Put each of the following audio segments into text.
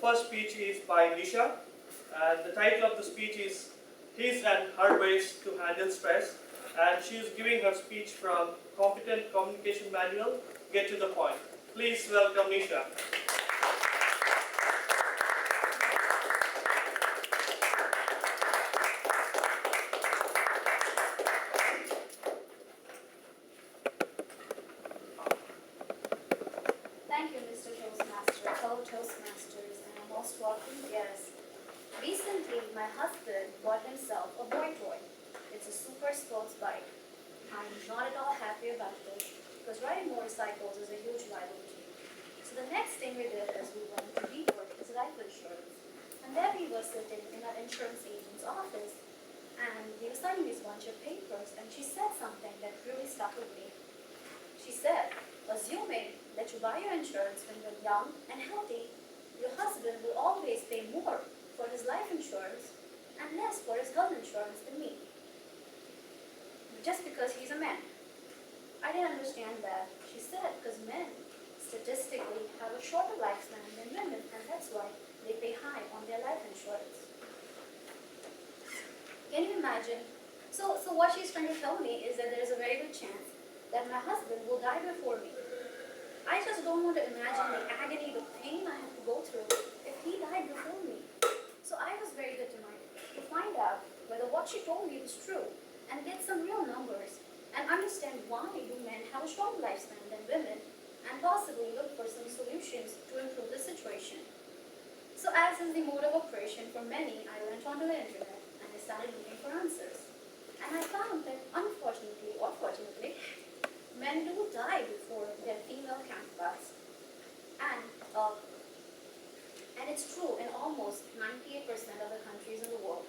first speech is by Nisha, and the title of the speech is His and Her Ways to Handle Stress, and she is giving her speech from Competent Communication Manual, Get to the Point. Please welcome Nisha. Thank you, Mr. Toastmaster, fellow Toastmasters, and a most welcome guest. Recently, my husband bought himself a boy toy. It's a super sports bike. I'm not at all happy about it because riding motorcycles is a huge liability. So the next thing we did is we went to report his life insurance. And there we were sitting in our insurance agent's office, and he was signing this bunch of papers, and she said something that really stuck with me. She said, assuming that you buy your insurance when you're young and healthy, your husband will always pay more for his life insurance and less for his health insurance than me, just because he's a man. I didn't understand that. She said because men statistically have a shorter lifespan than women, and that's why they pay high on their life insurance. Can you imagine? So what she's trying to tell me is that there is a very good chance that my husband will die before me. I just don't want to imagine the agony, the pain I have to go through if he died before me. So I was very determined to find out whether what she told me was true and get some real numbers and understand why do men have a shorter lifespan than women and possibly look for some solutions to improve the situation. So as is the mode of operation for many, I went onto the internet and I started looking for answers. And I found that unfortunately or fortunately, men do die before their female counterparts. And it's true in almost 98% of the countries in the world.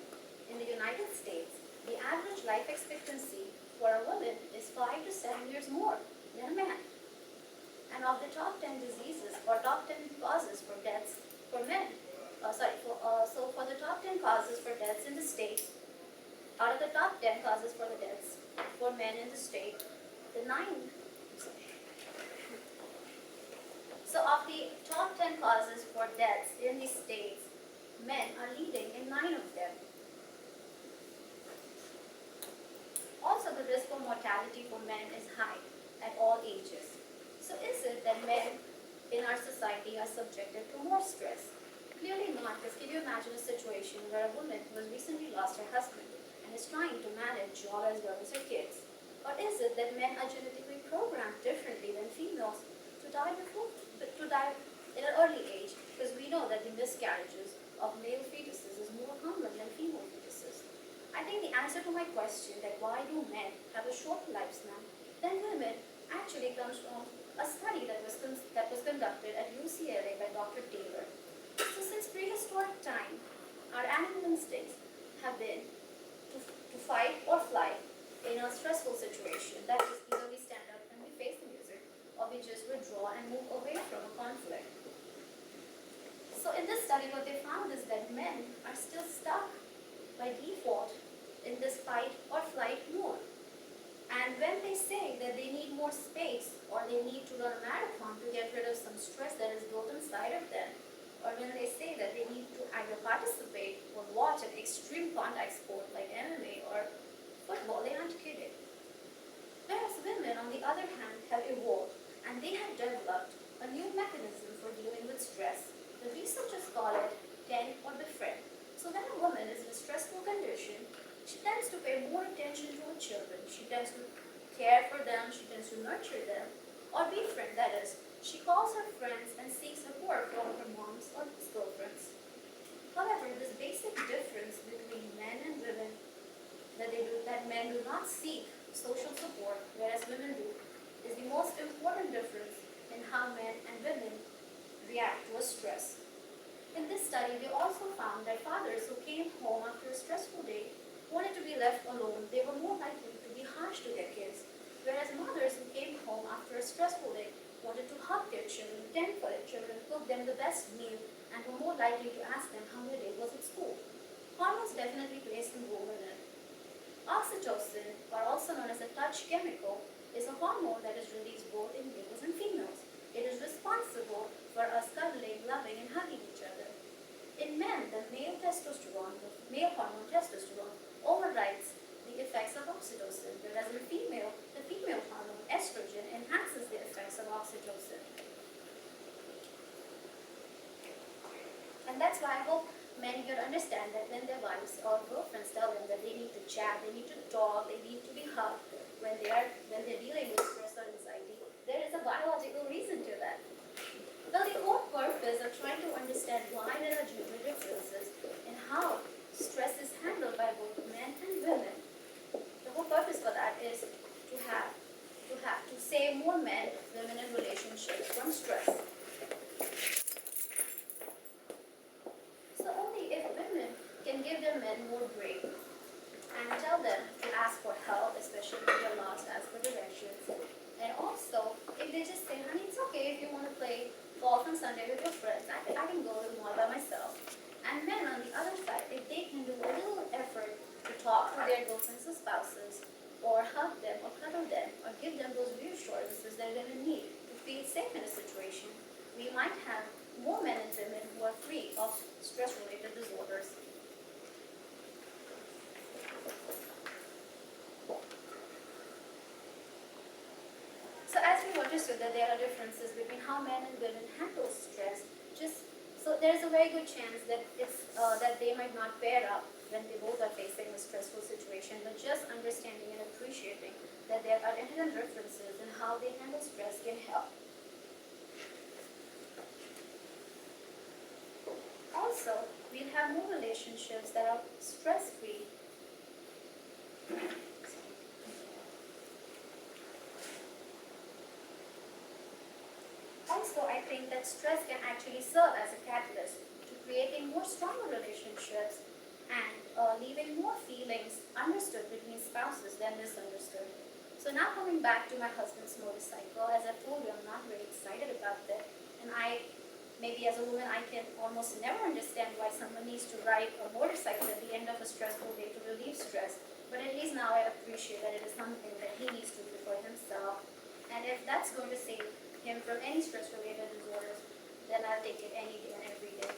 In the United States, the average life expectancy for a woman is 5 to 7 years more than a man. And of the top 10 diseases or top 10 causes for deaths for men, for the top 10 causes for deaths in the state, out of the top 10 causes for the deaths for men in the state, So of the top 10 causes for deaths in the states, men are leading in 9 of them. Also, the risk of mortality for men is high at all ages. So is it that men in our society are subjected to more stress? Clearly not, because can you imagine a situation where a woman who has recently lost her husband and is trying to manage job as well as her kids? Or is it that men are genetically programmed differently than females to die in an early age? Because we know that the miscarriages of male fetuses is more common than female fetuses. I think the answer to my question that why do men have a shorter lifespan than women actually comes from a study that was conducted at UCLA by Dr. Taylor. So since prehistoric time, our animal instincts have been to fight or flight in a stressful situation. That is, either we stand up and we face the music, or we just withdraw and move away from a conflict. So in this study, what they found is that men are still stuck by default in this fight or flight mode. And when they say that they need more space or they need to run a marathon to get rid of some stress that is built inside of them, or when they say that they need to either participate or watch an extreme contact sport like MMA or football, they aren't kidding. Whereas women, on the other hand, have evolved and they have developed a new mechanism for dealing with stress. The researchers call it tend or befriend. So when a woman is in a stressful condition, she tends to pay more attention to her children. She tends to care for them. She tends to nurture them. Or befriend, that is, she calls her friends and seeks support from her moms or girlfriends. However, this basic difference between men and women, that men do not seek social support, whereas women do, is the most important difference in how men and women react to a stress. In this study, they also found that fathers who came home after a stressful day wanted to be left alone. They were more likely to be harsh to their kids, whereas mothers who came home after a stressful day wanted to hug their children, tend for their children, cook them the best meal, and were more likely to ask them how their day was at school. Hormones definitely play some role in it. Oxytocin, or also known as a touch chemical, is a hormone that is released both in males and females. It is responsible for us cuddling, loving, and hugging each other. testosterone, the male hormone testosterone, overrides the effects of oxytocin, whereas in female, the female hormone estrogen enhances the effects of oxytocin. And that's why I hope men here understand that when their wives or girlfriends tell them that they need to chat, they need to talk, they need to be hugged when they're dealing with stress or anxiety, there is a biological reason to that. Well, the whole purpose of trying to understand why there are gender differences and how stress is handled by both men and women, the whole purpose for that is to save more men, women, and relationships from stress. So only if women can give their men more grace and tell them to ask for help, especially when they're lost, ask for directions. And also, if they just say, honey, it's okay if you want to play golf on Sunday with your friends, I can go to the mall by myself. And men on the other side, if they can do a little effort to talk to their girlfriends or spouses, or hug them, or cuddle them, or give them those reassurances they're going to need to feel safe in a situation, we might have more men and women who are free of stress-related disorders. So as we understood that there are differences between how men and women handle stress, so there's a very good chance that that they might not pair up when they both are facing a stressful situation, but just understanding and appreciating that there are inherent differences in how they handle stress can help. Also, we'll have more relationships that are stress-free. Also, I think that stress can actually serve as a catalyst to creating more stronger relationships and leaving more feelings understood between spouses than misunderstood. So now coming back to my husband's motorcycle, as I told you, I'm not very excited about that. And maybe as a woman, I can almost never understand why someone needs to ride a motorcycle at the end of a stressful day to relieve stress. But at least now I appreciate that it is something that he needs to do for himself. And if that's going to save him from any stress-related disorders, then I'll take it any day and every day.